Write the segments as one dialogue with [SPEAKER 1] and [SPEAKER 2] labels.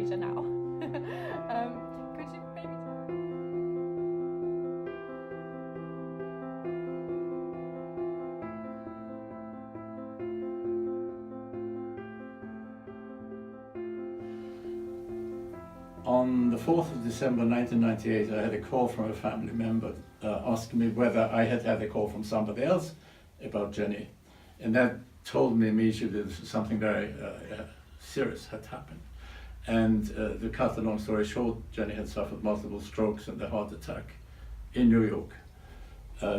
[SPEAKER 1] aphasia now. Could you maybe?
[SPEAKER 2] On the 4th of December 1998, I had a call from a family member asking me whether I had had a call from somebody else about Jenny. And that told me immediately that something very serious had happened. And to cut a long story short, Jenny had suffered multiple strokes and a heart attack in New York.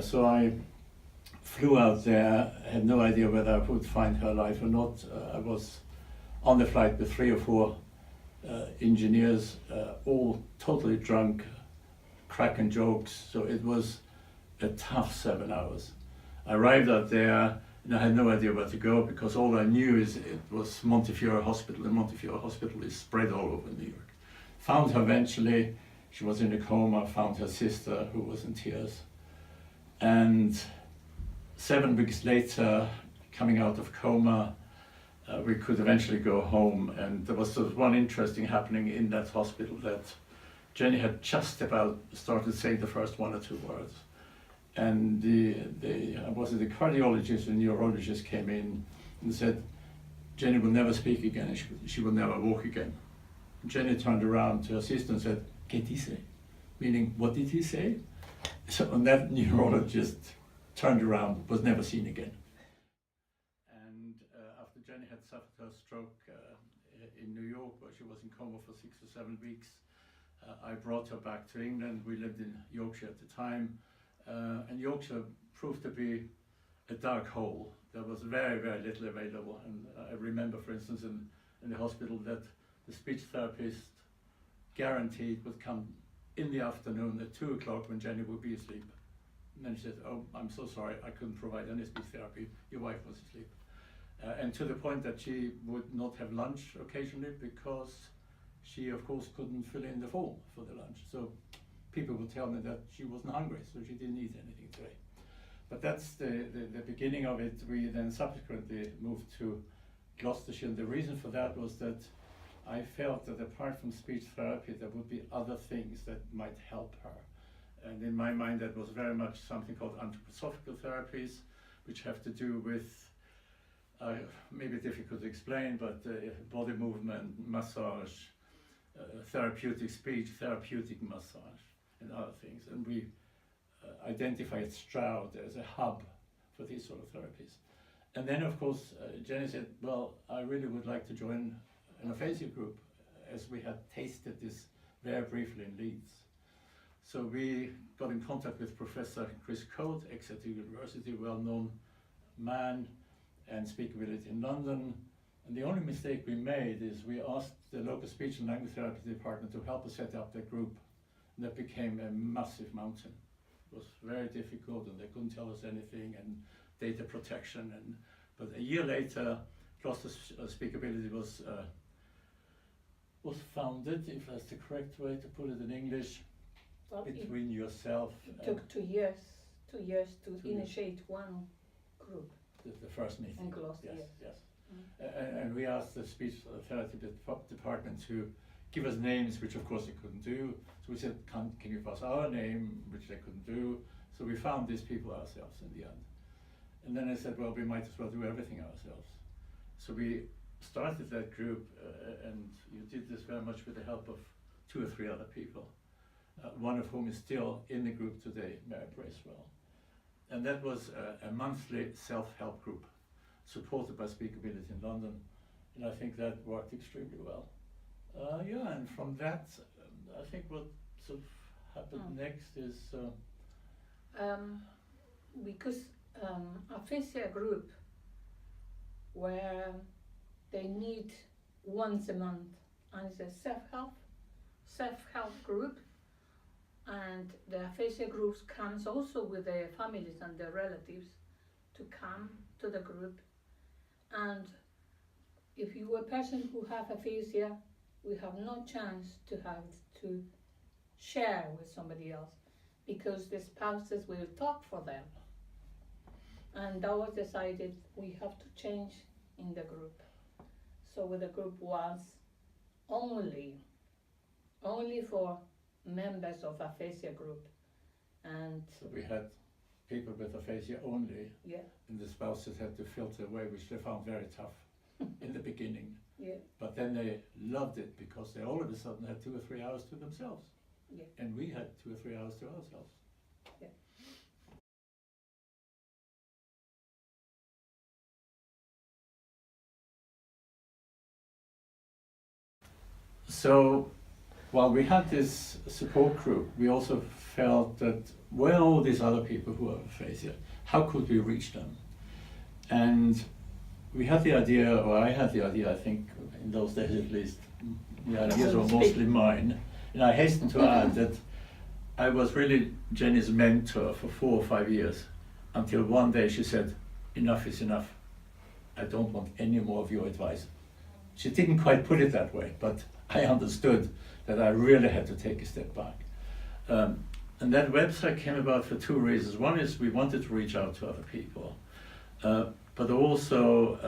[SPEAKER 2] So I flew out there, had no idea whether I would find her alive or not. I was on the flight with 3 or 4 engineers, all totally drunk, cracking jokes. So it was a tough 7 hours. I arrived out there and I had no idea where to go because all I knew is it was Montefiore Hospital, and Montefiore Hospital is spread all over New York. Found her eventually. She was in a coma. Found her sister, who was in tears. And 7 weeks later, coming out of coma, we could eventually go home. And there was sort of one interesting happening in that hospital, that Jenny had just about started saying the first 1 or 2 words. And the cardiologist and neurologist came in and said, Jenny will never speak again, and she will never walk again. Jenny turned around to her sister and said, "¿Qué dice?" Meaning, what did he say? So and that neurologist turned around, was never seen again. And after Jenny had suffered her stroke in New York, where she was in coma for 6 or 7 weeks, I brought her back to England. We lived in Yorkshire at the time. And Yorkshire proved to be a dark hole. There was very, very little available. And I remember, for instance, in the hospital that the speech therapist guaranteed would come in the afternoon at 2 o'clock when Jenny would be asleep. And then she said, "Oh, I'm so sorry, I couldn't provide any speech therapy. Your wife was asleep." And to the point that she would not have lunch occasionally because she, of course, couldn't fill in the form for the lunch. So people would tell me that she wasn't hungry, so she didn't eat anything today. But that's the beginning of it. We then subsequently moved to Gloucestershire, and the reason for that was that I felt that apart from speech therapy, there would be other things that might help her. And in my mind, that was very much something called anthroposophical therapies, which have to do with, maybe difficult to explain, but body movement, massage, therapeutic speech, therapeutic massage, and other things. And we identified Stroud as a hub for these sort of therapies. And then, of course, Jenny said, well, I really would like to join an aphasia group, as we had tasted this very briefly in Leeds. So we got in contact with Professor Chris Coate, Exeter University, well-known man and speakability in London. And the only mistake we made is we asked the local speech and language therapy department to help us set up that group. And that became a massive mountain. It was very difficult, and they couldn't tell us anything, and data protection. But a year later, Gloucester Speakability was founded, if that's the correct way to put it in English,
[SPEAKER 3] Well,
[SPEAKER 2] between yourself.
[SPEAKER 3] It took 2 years to initiate one group
[SPEAKER 2] The first meeting.
[SPEAKER 3] in Gloucester.
[SPEAKER 2] Yes. And we asked the speech therapy department to give us names, which of course they couldn't do. So we said, can you give us our name, which they couldn't do. So we found these people ourselves in the end. And then I said, well, we might as well do everything ourselves. So we started that group, and you did this very much with the help of 2 or 3 other people, one of whom is still in the group today, Mary Bracewell. And that was a monthly self-help group supported by Speakability in London, and I think that worked extremely well. And from that, I think what sort of happened next is...
[SPEAKER 3] Because aphasia group, where they meet once a month, and it's a self-help group, and the aphasia groups comes also with their families and their relatives to come to the group. And if you are a person who have aphasia, we have no chance to have to share with somebody else, because the spouses will talk for them. And that was decided we have to change in the group. So the group was only for members of aphasia group. And
[SPEAKER 2] So we had people with aphasia only,
[SPEAKER 3] yeah,
[SPEAKER 2] and the spouses had to filter away, which they found very tough in the beginning.
[SPEAKER 3] yeah,
[SPEAKER 2] But then they loved it because they all of a sudden had 2 or 3 hours to themselves.
[SPEAKER 3] Yeah.
[SPEAKER 2] And we had 2 or 3 hours to ourselves.
[SPEAKER 3] Yeah.
[SPEAKER 2] So while we had this support group, we also felt that, well, these other people who have aphasia, how could we reach them? And we had the idea, or I had the idea, I think, in those days at least, the ideas were mostly mine. And I hasten to add that I was really Jenny's mentor for 4 or 5 years, until one day she said, enough is enough. I don't want any more of your advice. She didn't quite put it that way, but I understood that I really had to take a step back. And that website came about for 2 reasons. One is we wanted to reach out to other people, but also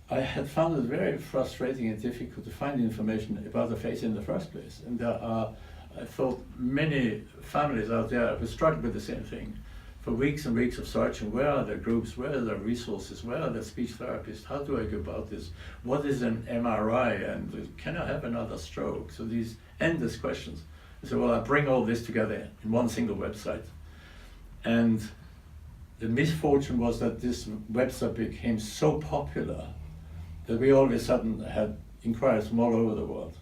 [SPEAKER 2] I had found it very frustrating and difficult to find information about aphasia in the first place. And there are, I thought, many families out there who struggle with the same thing. For weeks and weeks of searching, where are the groups, where are the resources, where are the speech therapists, how do I go about this, what is an MRI, and can I have another stroke? So these endless questions. So well, I bring all this together in one single website. And the misfortune was that this website became so popular that we all of a sudden had inquiries from all over the world.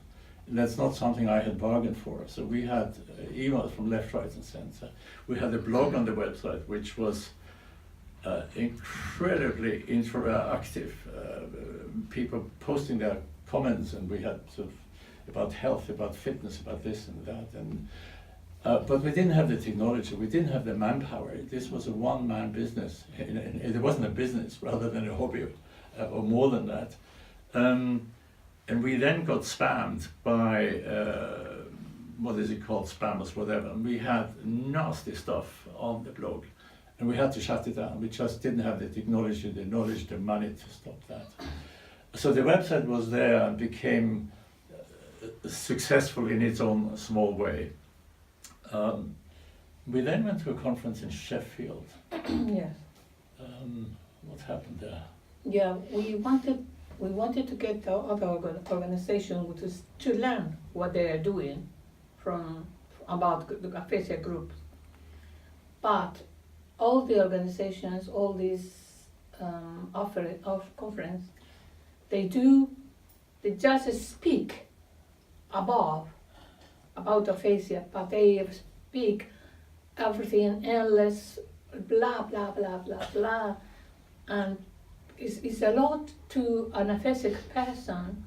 [SPEAKER 2] And that's not something I had bargained for. So we had emails from left, right, and center. We had a blog on the website, which was incredibly interactive. People posting their comments, and we had sort of about health, about fitness, about this and that. And but we didn't have the technology. We didn't have the manpower. This was a one-man business. It wasn't a business, rather than a hobby, or more than that. And we then got spammed by, what is it called, spammers, whatever. And we had nasty stuff on the blog. And we had to shut it down. We just didn't have the technology, the knowledge, the money to stop that. So the website was there and became successful in its own small way. We then went to a conference in Sheffield.
[SPEAKER 3] yes.
[SPEAKER 2] What happened there?
[SPEAKER 3] Yeah, we wanted to get the other organization to learn what they are doing about the aphasia group. But all the organizations, all these conference, they just speak about aphasia, but they speak everything endless, blah blah blah blah blah, and it's a lot to an aphasic person.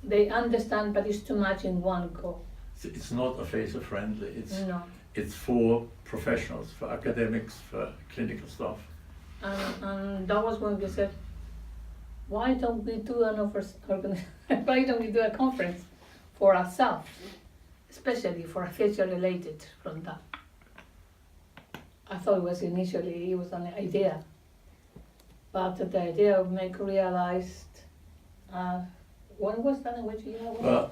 [SPEAKER 3] They understand, but it's too much in one go.
[SPEAKER 2] It's not aphasia friendly.
[SPEAKER 3] No.
[SPEAKER 2] It's for professionals, for academics, for clinical staff.
[SPEAKER 3] And that was when we said, why don't we do why don't we do a conference for ourselves, especially for aphasia related from that. I thought it was an idea, but the idea of make realized, when was that, in which year was it?
[SPEAKER 2] Well,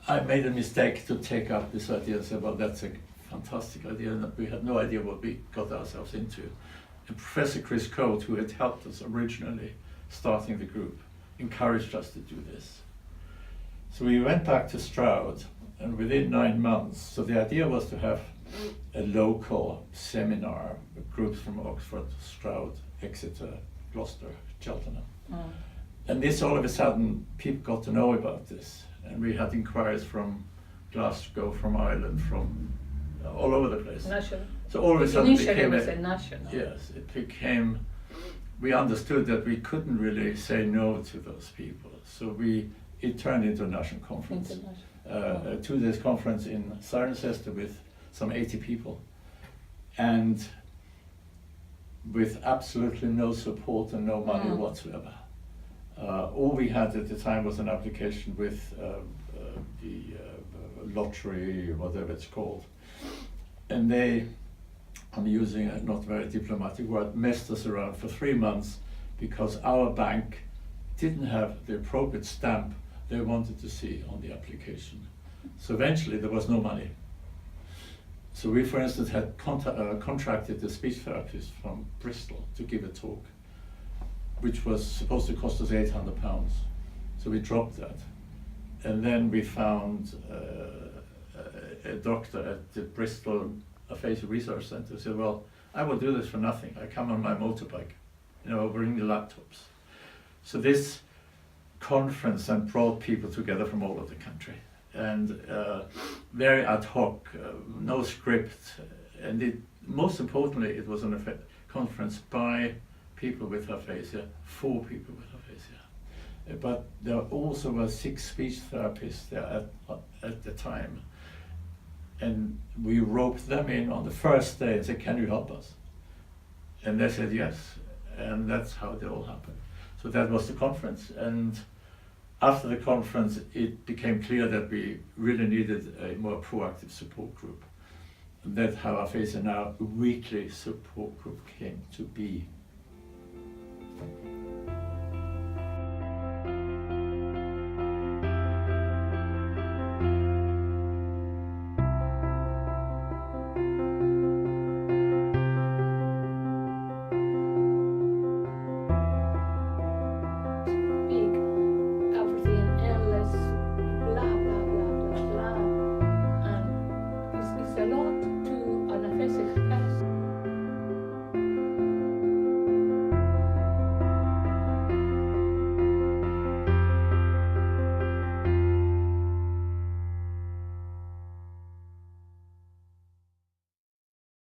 [SPEAKER 2] I made a mistake to take up this idea and say, well, that's a fantastic idea, and we had no idea what we got ourselves into. And Professor Chris Coate, who had helped us originally starting the group, encouraged us to do this. So we went back to Stroud, and within 9 months, so the idea was to have a local seminar with groups from Oxford, Stroud, Exeter, Gloucester, Cheltenham. And this, all of a sudden, people got to know about this. And we had inquiries from Glasgow, from Ireland, from all over the place.
[SPEAKER 3] National.
[SPEAKER 2] So all of a sudden
[SPEAKER 3] Initially
[SPEAKER 2] became
[SPEAKER 3] it was a national.
[SPEAKER 2] Yes, it became, we understood that we couldn't really say no to those people. So it turned into a national conference. A 2-day conference in Cirencester with some 80 people. And with absolutely no support and no money whatsoever. All we had at the time was an application with the lottery, whatever it's called. And they, I'm using a not very diplomatic word, messed us around for 3 months because our bank didn't have the appropriate stamp they wanted to see on the application. So eventually there was no money. So we, for instance, had contracted a speech therapist from Bristol to give a talk, which was supposed to cost us £800. So we dropped that. And then we found a doctor at the Bristol Aphasia Research Centre who said, well, I will do this for nothing. I come on my motorbike, I'll bring the laptops. So this conference then brought people together from all over the country, and very ad hoc, no script, and most importantly, it was a conference by people with aphasia, for people with aphasia. But there also were 6 speech therapists there at the time, and we roped them in on the first day and said, can you help us? And they said yes, and that's how it all happened. So that was the conference, and after the conference it became clear that we really needed a more proactive support group. And that's how Aphasia Now weekly support group came to be.